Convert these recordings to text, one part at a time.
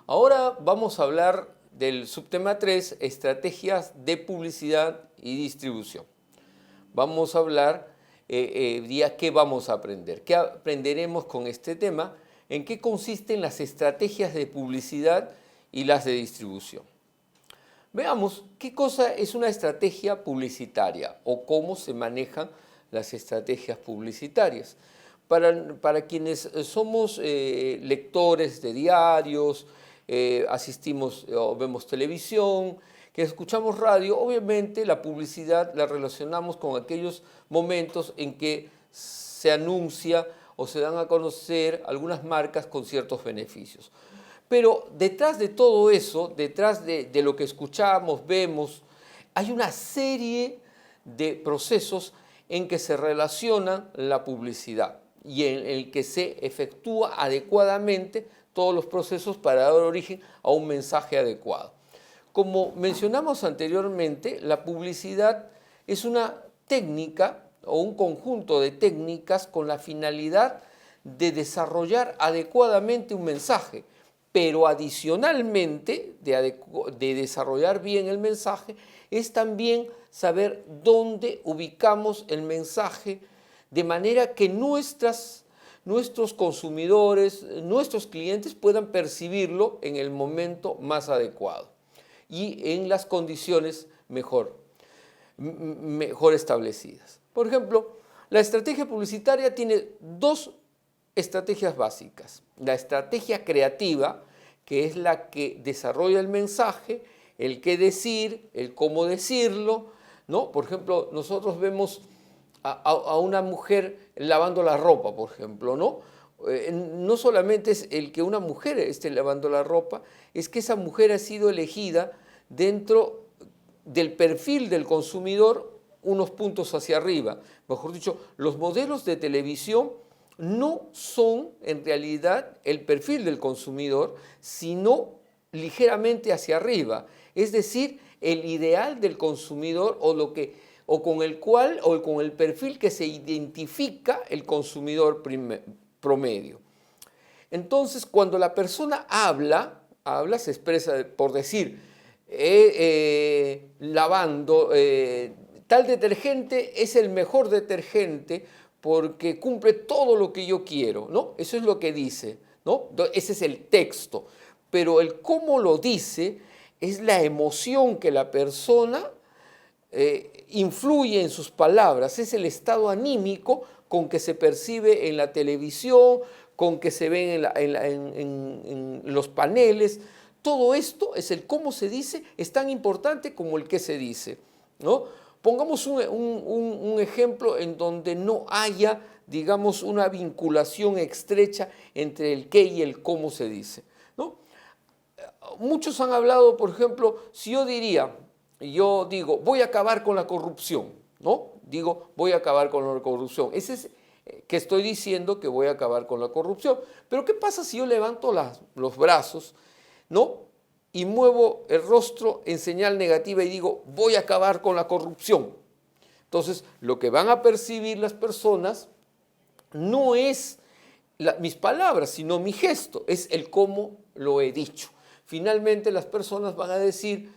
Ahora vamos a hablar del subtema 3, estrategias de publicidad y distribución. Vamos a hablar qué vamos a aprender, qué aprenderemos con este tema, en qué consisten las estrategias de publicidad y las de distribución. Veamos qué cosa es una estrategia publicitaria o cómo se manejan las estrategias publicitarias. Para quienes somos lectores de diarios, asistimos o vemos televisión, que escuchamos radio, obviamente la publicidad la relacionamos con aquellos momentos en que se anuncia o se dan a conocer algunas marcas con ciertos beneficios. Pero detrás de todo eso, detrás de lo que escuchamos, vemos, hay una serie de procesos en que se relaciona la publicidad y en el que se efectúa adecuadamente todos los procesos para dar origen a un mensaje adecuado. Como mencionamos anteriormente, la publicidad es una técnica o un conjunto de técnicas con la finalidad de desarrollar adecuadamente un mensaje, pero adicionalmente de desarrollar bien el mensaje es también saber dónde ubicamos el mensaje de manera que nuestros consumidores, nuestros clientes puedan percibirlo en el momento más adecuado y en las condiciones mejor establecidas. Por ejemplo, la estrategia publicitaria tiene dos estrategias básicas. La estrategia creativa, que es la que desarrolla el mensaje, el qué decir, el cómo decirlo, ¿no? Por ejemplo, nosotros vemos a una mujer lavando la ropa, por ejemplo, ¿no? No solamente es el que una mujer esté lavando la ropa, es que esa mujer ha sido elegida dentro del perfil del consumidor unos puntos hacia arriba. Mejor dicho, los modelos de televisión no son en realidad el perfil del consumidor, sino ligeramente hacia arriba. Es decir, el ideal del consumidor o con el perfil que se identifica el consumidor promedio. Entonces, cuando la persona habla, se expresa por decir, lavando, tal detergente es el mejor detergente porque cumple todo lo que yo quiero, ¿no? Eso es lo que dice, ¿no? Ese es el texto. Pero el cómo lo dice es la emoción que la persona influye en sus palabras, es el estado anímico con que se percibe en la televisión, con que se ven en los paneles. Todo esto es el cómo se dice, es tan importante como el qué se dice, ¿no? Pongamos un ejemplo en donde no haya, digamos, una vinculación estrecha entre el qué y el cómo se dice, ¿no? Muchos han hablado, por ejemplo, si yo digo, voy a acabar con la corrupción, ¿no? Digo, voy a acabar con la corrupción. Ese es que estoy diciendo que voy a acabar con la corrupción. Pero ¿qué pasa si yo levanto los brazos, ¿no? Y muevo el rostro en señal negativa y digo, voy a acabar con la corrupción? Entonces, lo que van a percibir las personas no es mis palabras, sino mi gesto, es el cómo lo he dicho. Finalmente, las personas van a decir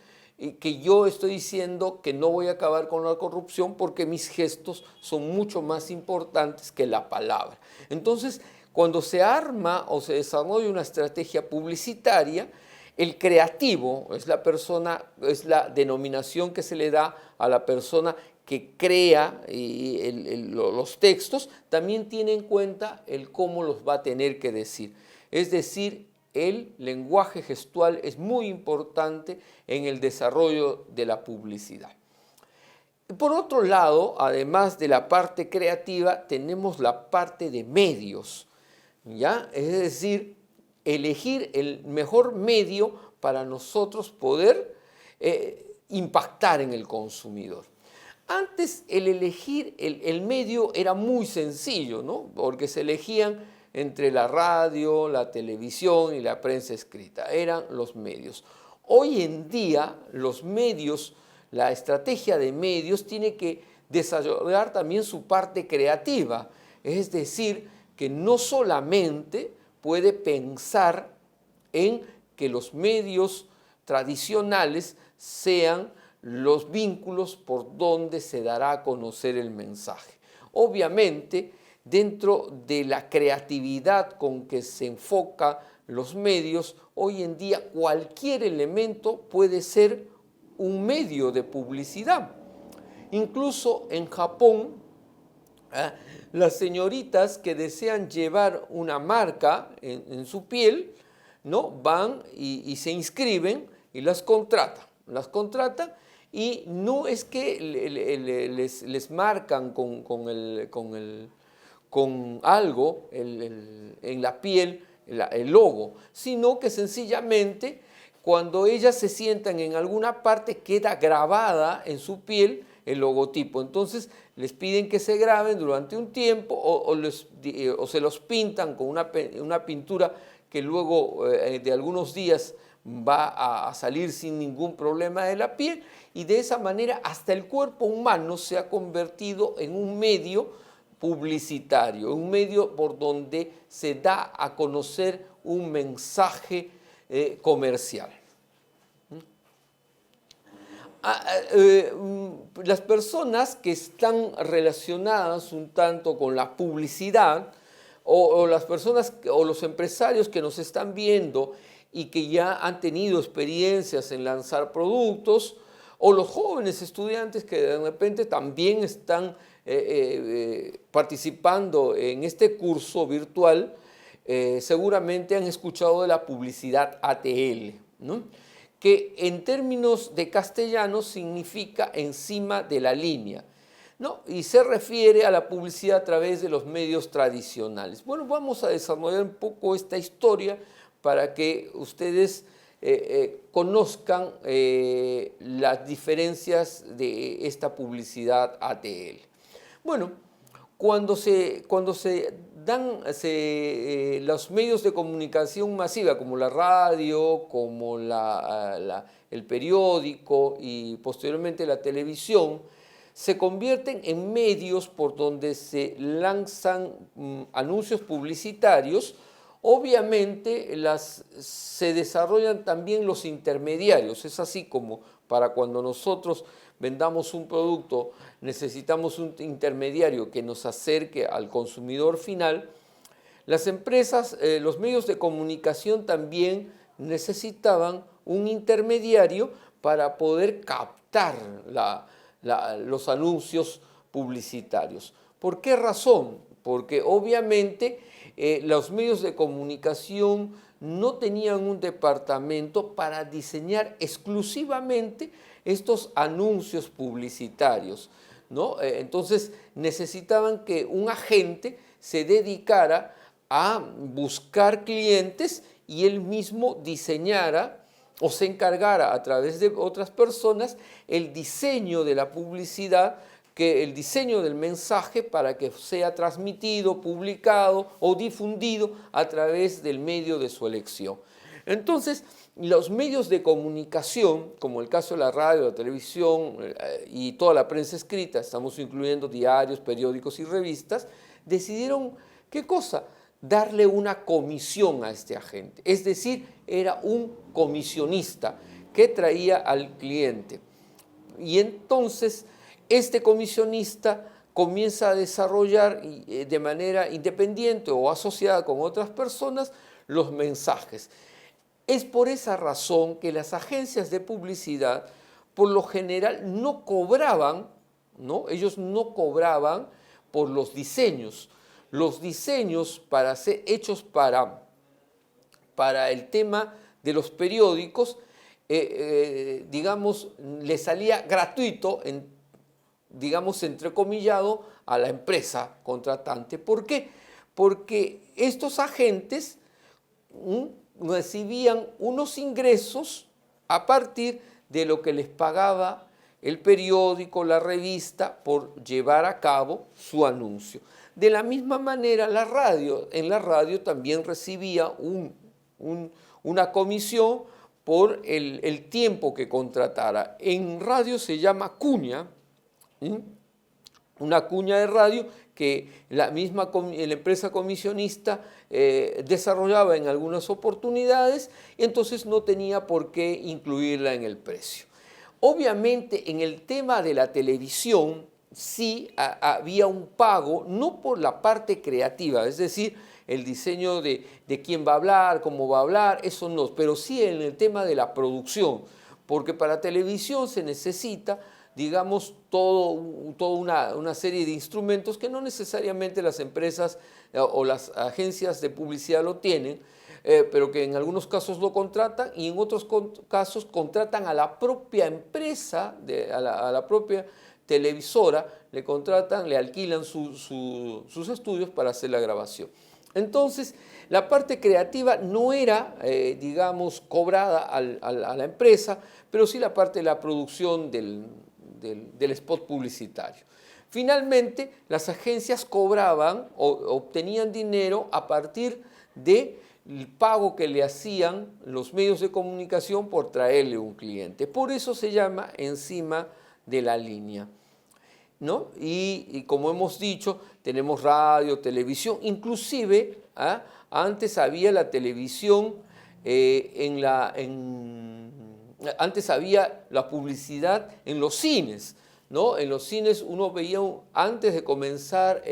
que yo estoy diciendo que no voy a acabar con la corrupción porque mis gestos son mucho más importantes que la palabra. Entonces, cuando se arma o se desarrolla una estrategia publicitaria, el creativo es la denominación que se le da a la persona que crea los textos, también tiene en cuenta el cómo los va a tener que decir. Es decir, el lenguaje gestual es muy importante en el desarrollo de la publicidad. Por otro lado, además de la parte creativa, tenemos la parte de medios, ¿ya? Es decir, elegir el mejor medio para nosotros poder impactar en el consumidor. Antes el elegir el medio era muy sencillo, ¿no? Porque se elegían entre la radio, la televisión y la prensa escrita. Eran los medios. Hoy en día los medios, la estrategia de medios tiene que desarrollar también su parte creativa. Es decir, que no solamente puede pensar en que los medios tradicionales sean los vínculos por donde se dará a conocer el mensaje. Obviamente, dentro de la creatividad con que se enfoca los medios, hoy en día cualquier elemento puede ser un medio de publicidad. Incluso en Japón, las señoritas que desean llevar una marca en su piel, ¿no? Van y se inscriben y las contratan. Y no es que les marcan con algo en la piel el logo, sino que sencillamente cuando ellas se sientan en alguna parte queda grabada en su piel el logotipo. Entonces les piden que se graben durante un tiempo o se los pintan con una pintura que luego de algunos días va a salir sin ningún problema de la piel, y de esa manera hasta el cuerpo humano se ha convertido en un medio publicitario, un medio por donde se da a conocer un mensaje comercial. Las personas que están relacionadas un tanto con la publicidad, o las personas o los empresarios que nos están viendo y que ya han tenido experiencias en lanzar productos, o los jóvenes estudiantes que de repente también están participando en este curso virtual, seguramente han escuchado de la publicidad ATL, ¿no? Que en términos de castellano significa encima de la línea, ¿no? Y se refiere a la publicidad a través de los medios tradicionales. Bueno, vamos a desarrollar un poco esta historia para que ustedes conozcan las diferencias de esta publicidad ATL. Bueno, cuando se dan los medios de comunicación masiva, como la radio, como el periódico y posteriormente la televisión, se convierten en medios por donde se lanzan anuncios publicitarios. Obviamente se desarrollan también los intermediarios. Es así como para cuando nosotros vendamos un producto necesitamos un intermediario que nos acerque al consumidor final. Las empresas, los medios de comunicación también necesitaban un intermediario para poder captar los anuncios publicitarios. ¿Por qué razón? Porque obviamente los medios de comunicación no tenían un departamento para diseñar exclusivamente estos anuncios publicitarios, ¿no? Entonces necesitaban que un agente se dedicara a buscar clientes y él mismo diseñara o se encargara a través de otras personas el diseño de la publicidad, el diseño del mensaje para que sea transmitido, publicado o difundido a través del medio de su elección. Entonces, los medios de comunicación, como el caso de la radio, la televisión y toda la prensa escrita, estamos incluyendo diarios, periódicos y revistas, decidieron, ¿qué cosa? Darle una comisión a este agente. Es decir, era un comisionista que traía al cliente. Y entonces, este comisionista comienza a desarrollar de manera independiente o asociada con otras personas los mensajes. Es por esa razón que las agencias de publicidad, por lo general, no cobraban, ¿no? Ellos no cobraban por los diseños. Los diseños hechos para el tema de los periódicos, digamos, le salía gratuito, digamos, entrecomillado, a la empresa contratante. ¿Por qué? Porque estos agentes recibían unos ingresos a partir de lo que les pagaba el periódico, la revista, por llevar a cabo su anuncio. De la misma manera, en la radio también recibía una comisión por el tiempo que contratara. En radio se llama cuña, una cuña de radio que la empresa comisionista desarrollaba en algunas oportunidades, y entonces no tenía por qué incluirla en el precio. Obviamente, en el tema de la televisión, sí había un pago, no por la parte creativa, es decir, el diseño de quién va a hablar, cómo va a hablar, eso no, pero sí en el tema de la producción, porque para televisión se necesita, digamos, toda una serie de instrumentos que no necesariamente las empresas o las agencias de publicidad lo tienen, pero que en algunos casos lo contratan y en otros casos contratan a la propia empresa, a la propia televisora, le contratan, le alquilan sus estudios para hacer la grabación. Entonces, la parte creativa no era, digamos, cobrada a la empresa, pero sí la parte de la producción del spot publicitario. Finalmente, las agencias cobraban o obtenían dinero a partir del pago que le hacían los medios de comunicación por traerle un cliente. Por eso se llama encima de la línea, ¿no? Y como hemos dicho, tenemos radio, televisión, inclusive antes había la televisión, antes había la publicidad en los cines, ¿no? En los cines uno veía, antes de comenzar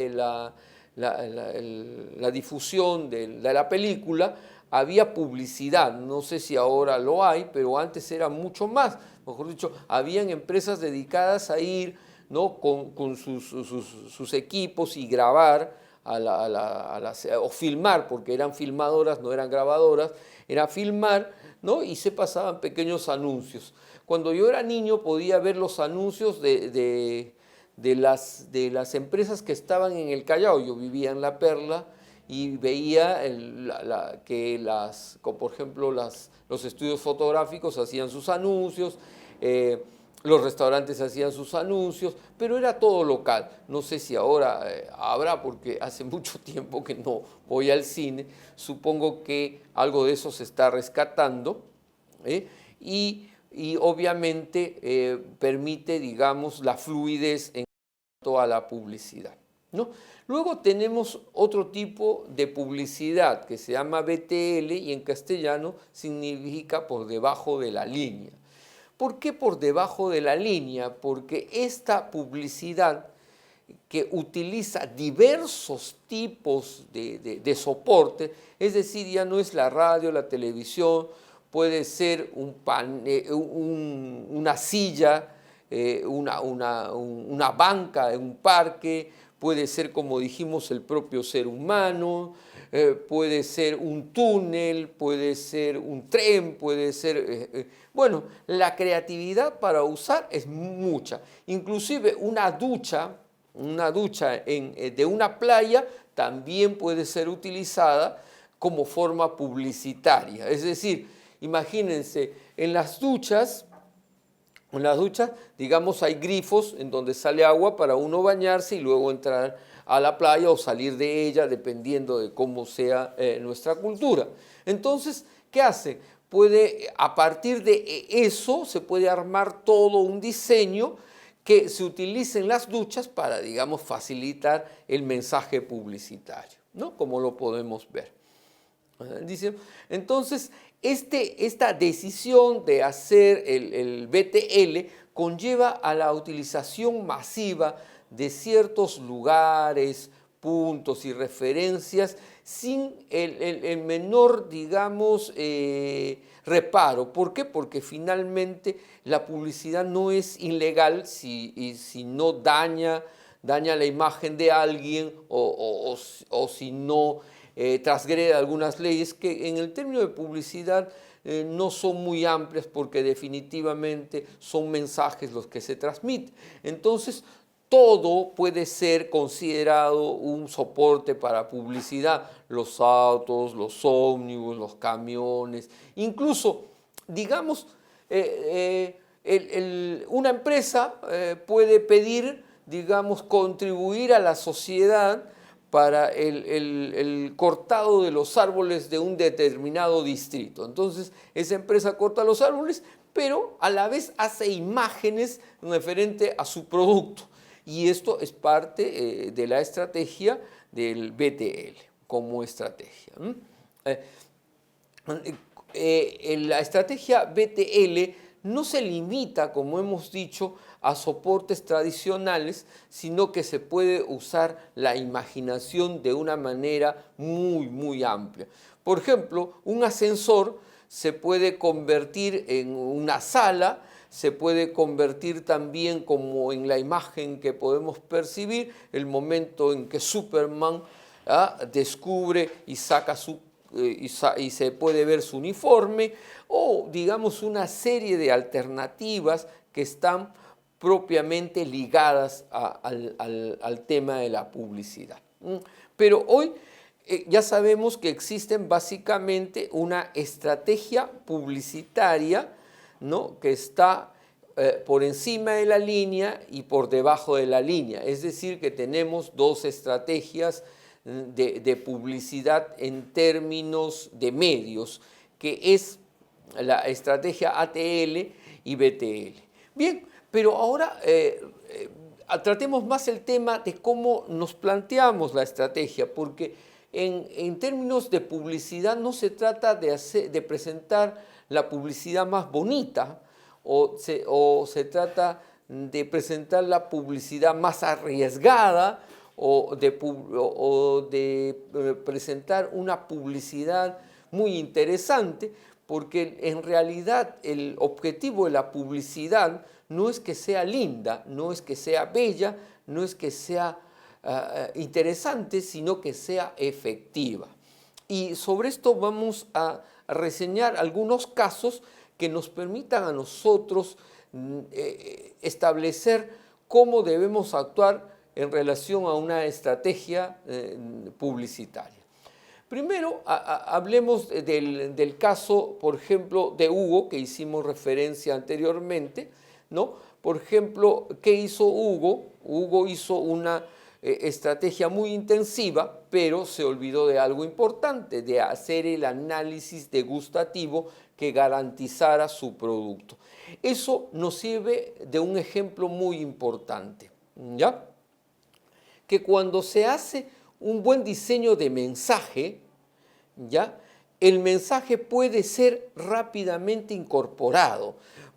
la difusión de la película, había publicidad. No sé si ahora lo hay, pero antes era mucho más. Mejor dicho, habían empresas dedicadas a ir, ¿no? con sus equipos y grabar o filmar, porque eran filmadoras, no eran grabadoras, era filmar, ¿no? Y se pasaban pequeños anuncios. Cuando yo era niño podía ver los anuncios de las empresas que estaban en el Callao. Yo vivía en La Perla y veía que por ejemplo, los estudios fotográficos hacían sus anuncios, los restaurantes hacían sus anuncios, pero era todo local. No sé si ahora habrá, porque hace mucho tiempo que no voy al cine. Supongo que algo de eso se está rescatando, y obviamente permite, digamos, la fluidez en cuanto a la publicidad, ¿no? Luego tenemos otro tipo de publicidad que se llama BTL y en castellano significa por debajo de la línea. ¿Por qué por debajo de la línea? Porque esta publicidad que utiliza diversos tipos de soporte, es decir, ya no es la radio, la televisión, puede ser una silla, una banca en un parque, puede ser, como dijimos, el propio ser humano, puede ser un túnel, puede ser un tren, puede ser... bueno, la creatividad para usar es mucha. Inclusive una ducha de una playa también puede ser utilizada como forma publicitaria. Es decir, imagínense, en las duchas, digamos, hay grifos en donde sale agua para uno bañarse y luego entrar a la playa o salir de ella, dependiendo de cómo sea nuestra cultura. Entonces, ¿qué hace? A partir de eso se puede armar todo un diseño que se utilice en las duchas para, digamos, facilitar el mensaje publicitario, ¿no? Como lo podemos ver. Dice, entonces, esta decisión de hacer el BTL conlleva a la utilización masiva de ciertos lugares, puntos y referencias sin el menor, digamos, reparo. ¿Por qué? Porque finalmente la publicidad no es ilegal si no daña la imagen de alguien o si no transgrede algunas leyes que en el término de publicidad no son muy amplias, porque definitivamente son mensajes los que se transmiten. Entonces, todo puede ser considerado un soporte para publicidad, los autos, los ómnibus, los camiones, incluso, digamos, una empresa puede pedir, digamos, contribuir a la sociedad para el cortado de los árboles de un determinado distrito. Entonces, esa empresa corta los árboles, pero a la vez hace imágenes referente a su producto. Y esto es parte de la estrategia del BTL como estrategia. La estrategia BTL no se limita, como hemos dicho, a soportes tradicionales, sino que se puede usar la imaginación de una manera muy, muy amplia. Por ejemplo, un ascensor se puede convertir en una sala, se puede convertir también, como en la imagen que podemos percibir, el momento en que Superman descubre y saca y se puede ver su uniforme, o digamos una serie de alternativas que están propiamente ligadas al tema de la publicidad. Pero hoy ya sabemos que existen básicamente una estrategia publicitaria, ¿no?, que está por encima de la línea y por debajo de la línea. Es decir, que tenemos dos estrategias de publicidad en términos de medios, que es la estrategia ATL y BTL. Bien, pero ahora tratemos más el tema de cómo nos planteamos la estrategia, porque en términos de publicidad no se trata de presentar la publicidad más bonita o se trata de presentar la publicidad más arriesgada o de presentar una publicidad muy interesante, porque en realidad el objetivo de la publicidad no es que sea linda, no es que sea bella, no es que sea interesante, sino que sea efectiva. Y sobre esto vamos a reseñar algunos casos que nos permitan a nosotros establecer cómo debemos actuar en relación a una estrategia publicitaria. Primero, hablemos del caso, por ejemplo, de Hugo, que hicimos referencia anteriormente, ¿no? Por ejemplo, ¿qué hizo Hugo? Hugo hizo una estrategia muy intensiva, pero se olvidó de algo importante, de hacer el análisis degustativo que garantizara su producto. Eso nos sirve de un ejemplo muy importante, ¿ya? Que cuando se hace un buen diseño de mensaje, ¿ya?, el mensaje puede ser rápidamente incorporado,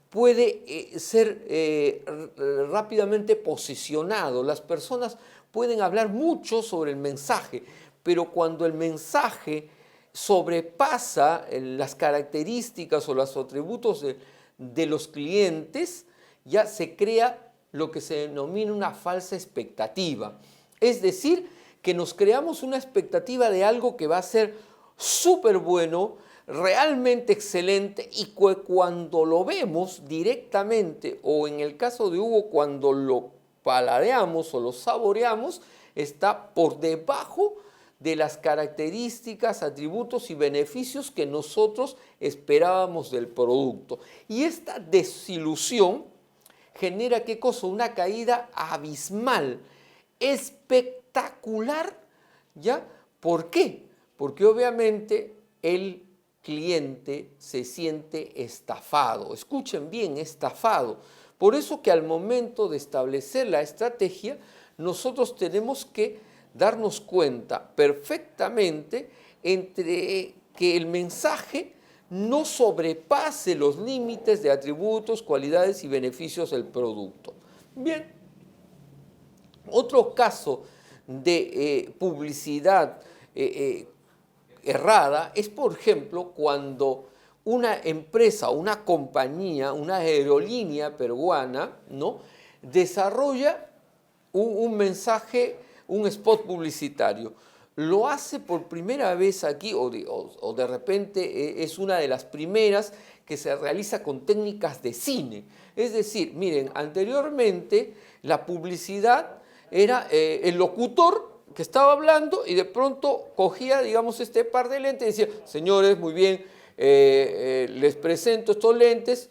puede ser rápidamente posicionado. Las personas pueden hablar mucho sobre el mensaje, pero cuando el mensaje sobrepasa las características o los atributos de los clientes, ya se crea lo que se denomina una falsa expectativa. Es decir, que nos creamos una expectativa de algo que va a ser súper bueno, realmente excelente, y cuando lo vemos directamente, o en el caso de Hugo, cuando lo paladeamos o lo saboreamos, está por debajo de las características, atributos y beneficios que nosotros esperábamos del producto. Y esta desilusión genera, ¿qué cosa? Una caída abismal, espectacular, ¿ya? ¿Por qué? Porque obviamente el cliente se siente estafado. Escuchen bien, estafado. Por eso que al momento de establecer la estrategia, nosotros tenemos que darnos cuenta perfectamente entre que el mensaje no sobrepase los límites de atributos, cualidades y beneficios del producto. Bien, otro caso de publicidad errada es, por ejemplo, cuando una empresa, una compañía, una aerolínea peruana, ¿no?, desarrolla un mensaje, un spot publicitario. Lo hace por primera vez aquí, o de repente es una de las primeras que se realiza con técnicas de cine. Es decir, miren, anteriormente la publicidad era el locutor que estaba hablando y de pronto cogía, digamos, este par de lentes y decía: señores, muy bien, les presento estos lentes,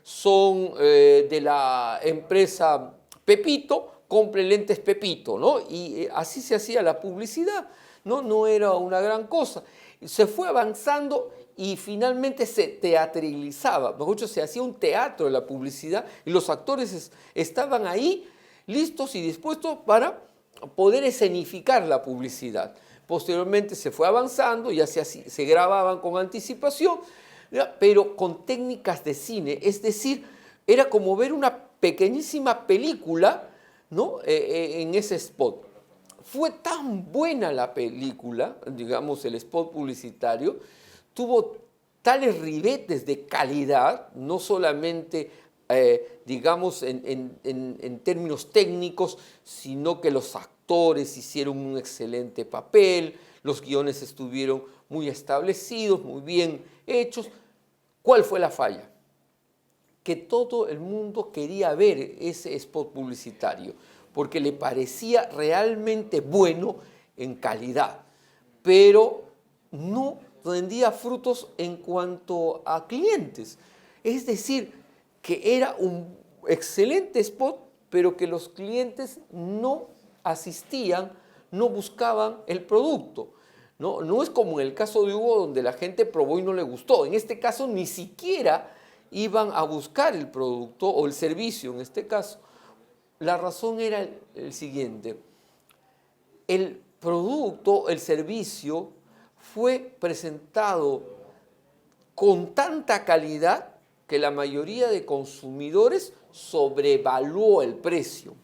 son de la empresa Pepito, compre lentes Pepito, ¿no? Y así se hacía la publicidad, ¿no? No era una gran cosa. Se fue avanzando y finalmente se teatralizaba, mejor dicho, se hacía un teatro de la publicidad y los actores estaban ahí listos y dispuestos para poder escenificar la publicidad. Posteriormente se fue avanzando, ya se grababan con anticipación, ¿ya? Pero con técnicas de cine, es decir, era como ver una pequeñísima película, ¿no? En ese spot. Fue tan buena la película, digamos el spot publicitario, tuvo tales ribetes de calidad, no solamente digamos en términos técnicos, sino que los actores hicieron un excelente papel, los guiones estuvieron muy establecidos, muy bien hechos. ¿Cuál fue la falla? Que todo el mundo quería ver ese spot publicitario, porque le parecía realmente bueno en calidad, pero no rendía frutos en cuanto a clientes. Es decir, que era un excelente spot, pero que los clientes no asistían, no buscaban el producto. No es como en el caso de Hugo, donde la gente probó y no le gustó. En este caso ni siquiera iban a buscar el producto o el servicio en este caso. La razón era el siguiente: el producto, el servicio fue presentado con tanta calidad que la mayoría de consumidores sobrevaluó el precio.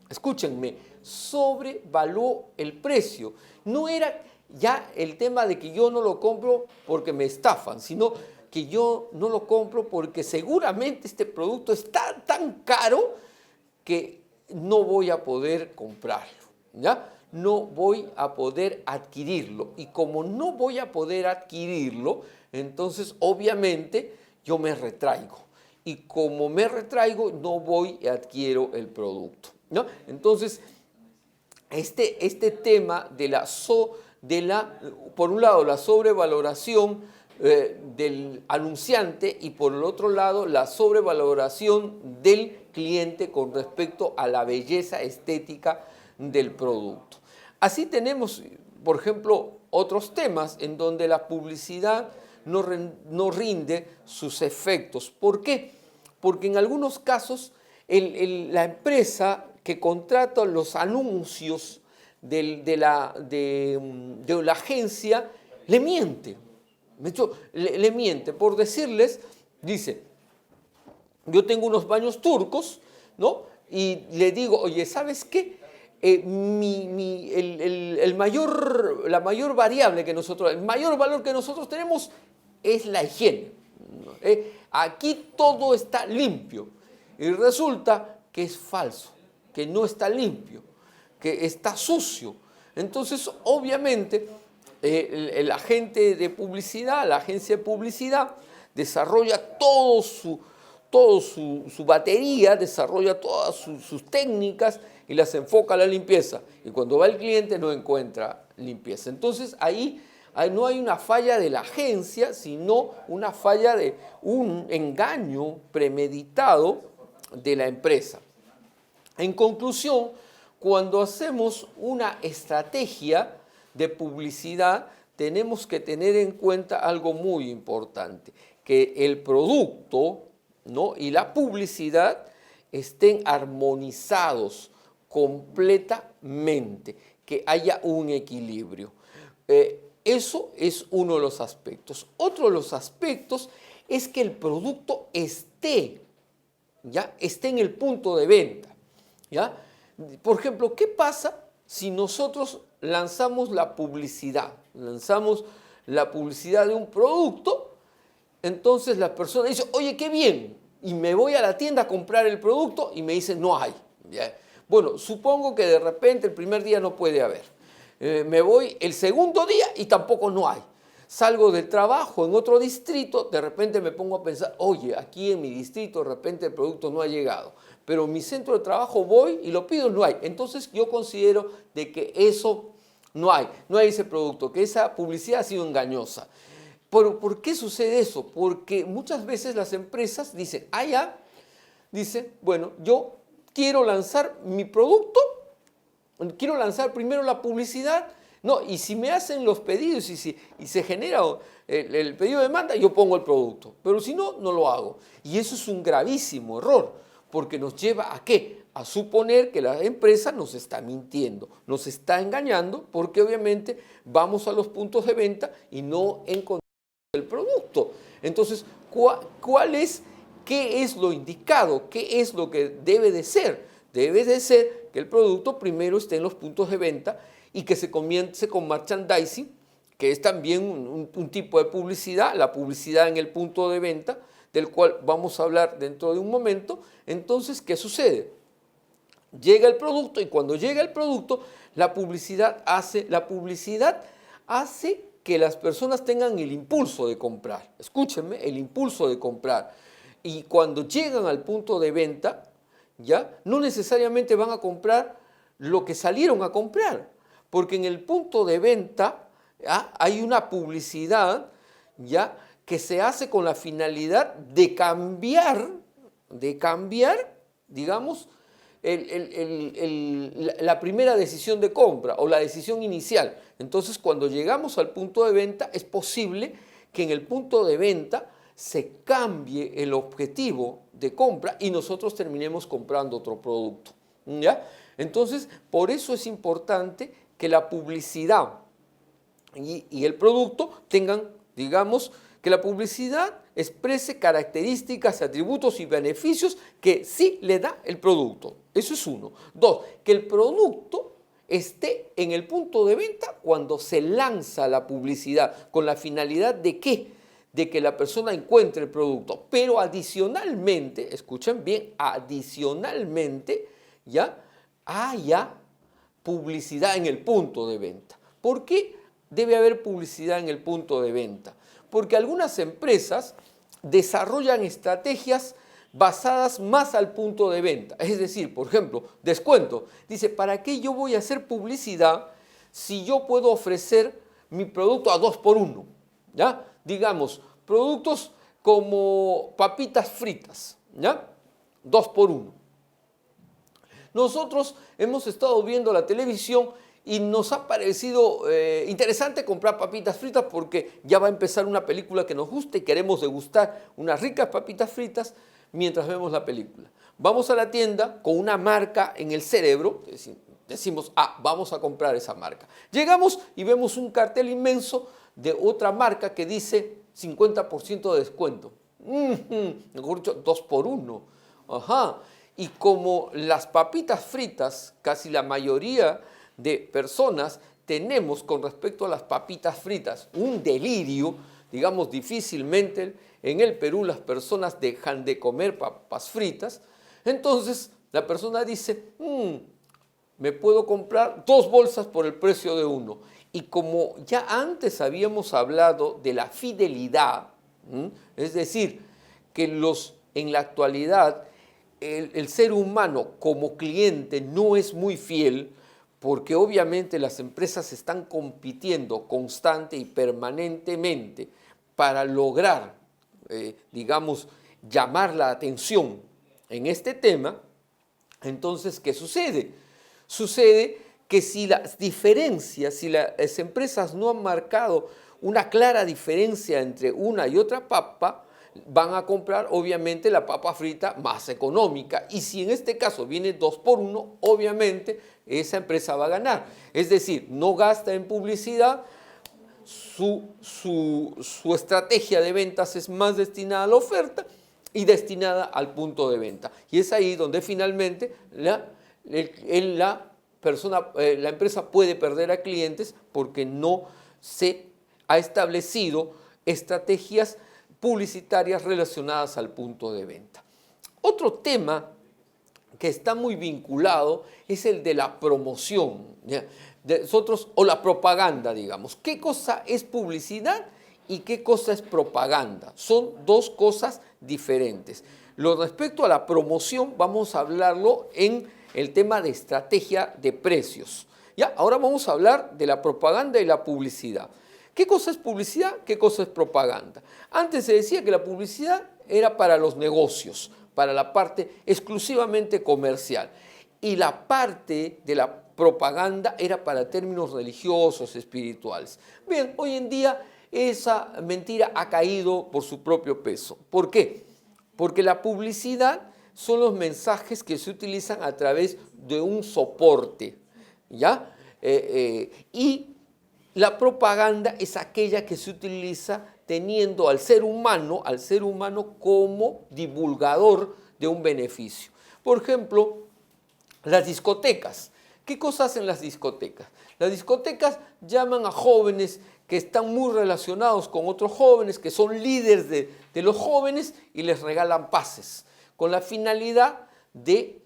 Escúchenme, sobrevaluó el precio. No era ya el tema de que yo no lo compro porque me estafan, sino que yo no lo compro porque seguramente este producto está tan caro que no voy a poder comprarlo, ¿ya? No voy a poder adquirirlo. Y como no voy a poder adquirirlo, entonces obviamente yo me retraigo. Y como me retraigo, no voy y adquiero el producto, ¿no? Entonces, este tema por un lado, la sobrevaloración del anunciante y por el otro lado, la sobrevaloración del cliente con respecto a la belleza estética del producto. Así tenemos, por ejemplo, otros temas en donde la publicidad no rinde sus efectos. ¿Por qué? Porque en algunos casos la empresa que contrata los anuncios de la agencia le miente. De hecho, le miente por decirles, dice: yo tengo unos baños turcos, ¿no? Y le digo, oye, ¿sabes qué? La mayor variable que nosotros, el mayor valor que nosotros tenemos es la higiene. Aquí todo está limpio. Y resulta que es falso, que no está limpio, que está sucio. Entonces, obviamente, el agente de publicidad, la agencia de publicidad, desarrolla toda su batería, desarrolla todas sus técnicas y las enfoca a la limpieza. Y cuando va el cliente no encuentra limpieza. Entonces, ahí no hay una falla de la agencia, sino una falla de un engaño premeditado de la empresa. En conclusión, cuando hacemos una estrategia de publicidad, tenemos que tener en cuenta algo muy importante: que el producto, ¿no?, y la publicidad estén armonizados completamente, que haya un equilibrio. Eso es uno de los aspectos. Otro de los aspectos es que el producto esté en el punto de venta, ¿ya? Por ejemplo, ¿qué pasa si nosotros lanzamos la publicidad? Lanzamos la publicidad de un producto, entonces la persona dice, oye, qué bien, y me voy a la tienda a comprar el producto y me dicen, no hay, ¿ya? Bueno, supongo que de repente el primer día no puede haber. Me voy el segundo día y tampoco no hay. Salgo del trabajo en otro distrito, de repente me pongo a pensar, oye, aquí en mi distrito de repente el producto no ha llegado, pero en mi centro de trabajo voy y lo pido, no hay. Entonces yo considero de que eso no hay ese producto, que esa publicidad ha sido engañosa. ¿Pero por qué sucede eso? Porque muchas veces las empresas dicen, bueno, yo quiero lanzar mi producto, quiero lanzar primero la publicidad, no, y si me hacen los pedidos y se genera el pedido de demanda, yo pongo el producto, pero si no, no lo hago. Y eso es un gravísimo error, porque nos lleva ¿a qué? A suponer que la empresa nos está mintiendo, nos está engañando, porque obviamente vamos a los puntos de venta y no encontramos el producto. Entonces, ¿qué es lo indicado? ¿Qué es lo que debe de ser? Debe de ser que el producto primero esté en los puntos de venta y que se comience con merchandising, que es también un tipo de publicidad, la publicidad en el punto de venta, del cual vamos a hablar dentro de un momento. Entonces, ¿qué sucede? Llega el producto y cuando llega el producto, la publicidad hace que las personas tengan el impulso de comprar. Escúchenme, el impulso de comprar. Y cuando llegan al punto de venta, ¿ya? No necesariamente van a comprar lo que salieron a comprar, porque en el punto de venta, ¿ya? Hay una publicidad, ¿ya? Que se hace con la finalidad de cambiar, digamos, la primera decisión de compra o la decisión inicial. Entonces, cuando llegamos al punto de venta, es posible que en el punto de venta se cambie el objetivo de compra y nosotros terminemos comprando otro producto, ¿ya? Entonces, por eso es importante que la publicidad y el producto tengan, digamos, que la publicidad exprese características, atributos y beneficios que sí le da el producto. Eso es uno. Dos, que el producto esté en el punto de venta cuando se lanza la publicidad, con la finalidad de ¿qué? De que la persona encuentre el producto. Pero adicionalmente, escuchen bien, adicionalmente, ya haya publicidad en el punto de venta. ¿Por qué debe haber publicidad en el punto de venta? Porque algunas empresas desarrollan estrategias basadas más al punto de venta. Es decir, por ejemplo, descuento. Dice, ¿para qué yo voy a hacer publicidad si yo puedo ofrecer mi producto a 2 por 1? ¿Ya? Digamos, productos como papitas fritas, ¿ya? 2 por 1. Nosotros hemos estado viendo la televisión y nos ha parecido interesante comprar papitas fritas porque ya va a empezar una película que nos gusta y queremos degustar unas ricas papitas fritas mientras vemos la película. Vamos a la tienda con una marca en el cerebro, decimos, vamos a comprar esa marca. Llegamos y vemos un cartel inmenso de otra marca que dice 50% de descuento. Mejor dicho, 2 por 1. Ajá. Y como las papitas fritas, casi la mayoría de personas tenemos con respecto a las papitas fritas un delirio, digamos, difícilmente en el Perú las personas dejan de comer papas fritas, entonces la persona dice, me puedo comprar 2 bolsas por el precio de 1. Y como ya antes habíamos hablado de la fidelidad, es decir, que en la actualidad el ser humano como cliente no es muy fiel, porque obviamente las empresas están compitiendo constante y permanentemente para lograr, digamos, llamar la atención en este tema. Entonces, ¿qué sucede? Sucede que si las diferencias, si las empresas no han marcado una clara diferencia entre una y otra papa, van a comprar obviamente la papa frita más económica. Y si en este caso viene 2 por 1, obviamente esa empresa va a ganar. Es decir, no gasta en publicidad, su estrategia de ventas es más destinada a la oferta y destinada al punto de venta. Y es ahí donde finalmente la empresa puede perder a clientes porque no se ha establecido estrategias publicitarias relacionadas al punto de venta. Otro tema que está muy vinculado es el de la promoción, ¿ya? O la propaganda, digamos. ¿Qué cosa es publicidad y qué cosa es propaganda? Son dos cosas diferentes. Lo respecto a la promoción, vamos a hablarlo en el tema de estrategia de precios. ¿Ya? Ahora vamos a hablar de la propaganda y la publicidad. ¿Qué cosa es publicidad? ¿Qué cosa es propaganda? Antes se decía que la publicidad era para los negocios, para la parte exclusivamente comercial. Y la parte de la propaganda era para términos religiosos, espirituales. Bien, hoy en día esa mentira ha caído por su propio peso. ¿Por qué? Porque la publicidad son los mensajes que se utilizan a través de un soporte, ¿ya? Y la propaganda es aquella que se utiliza teniendo al ser humano como divulgador de un beneficio. Por ejemplo, las discotecas. ¿Qué cosas hacen las discotecas? Las discotecas llaman a jóvenes que están muy relacionados con otros jóvenes, que son líderes de los jóvenes, y les regalan pases, con la finalidad de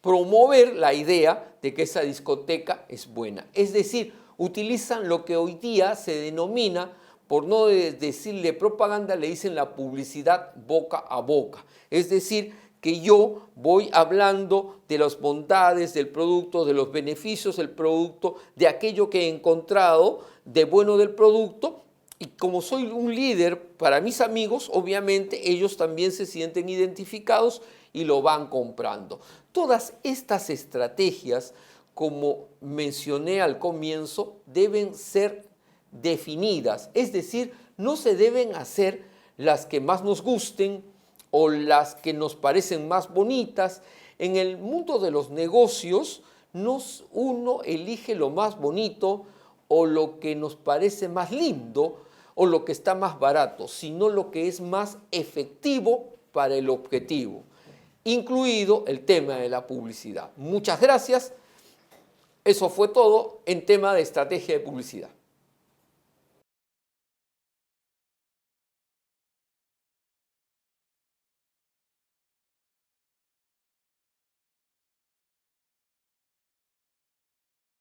promover la idea de que esa discoteca es buena. Es decir, utilizan lo que hoy día se denomina, por no decirle propaganda, le dicen la publicidad boca a boca. Es decir, que yo voy hablando de las bondades del producto, de los beneficios del producto, de aquello que he encontrado de bueno del producto, y como soy un líder para mis amigos, obviamente ellos también se sienten identificados y lo van comprando. Todas estas estrategias, como mencioné al comienzo, deben ser definidas, es decir, no se deben hacer las que más nos gusten o las que nos parecen más bonitas. En el mundo de los negocios, uno elige lo más bonito o lo que nos parece más lindo o lo que está más barato, sino lo que es más efectivo para el objetivo, incluido el tema de la publicidad. Muchas gracias. Eso fue todo en tema de estrategia de publicidad.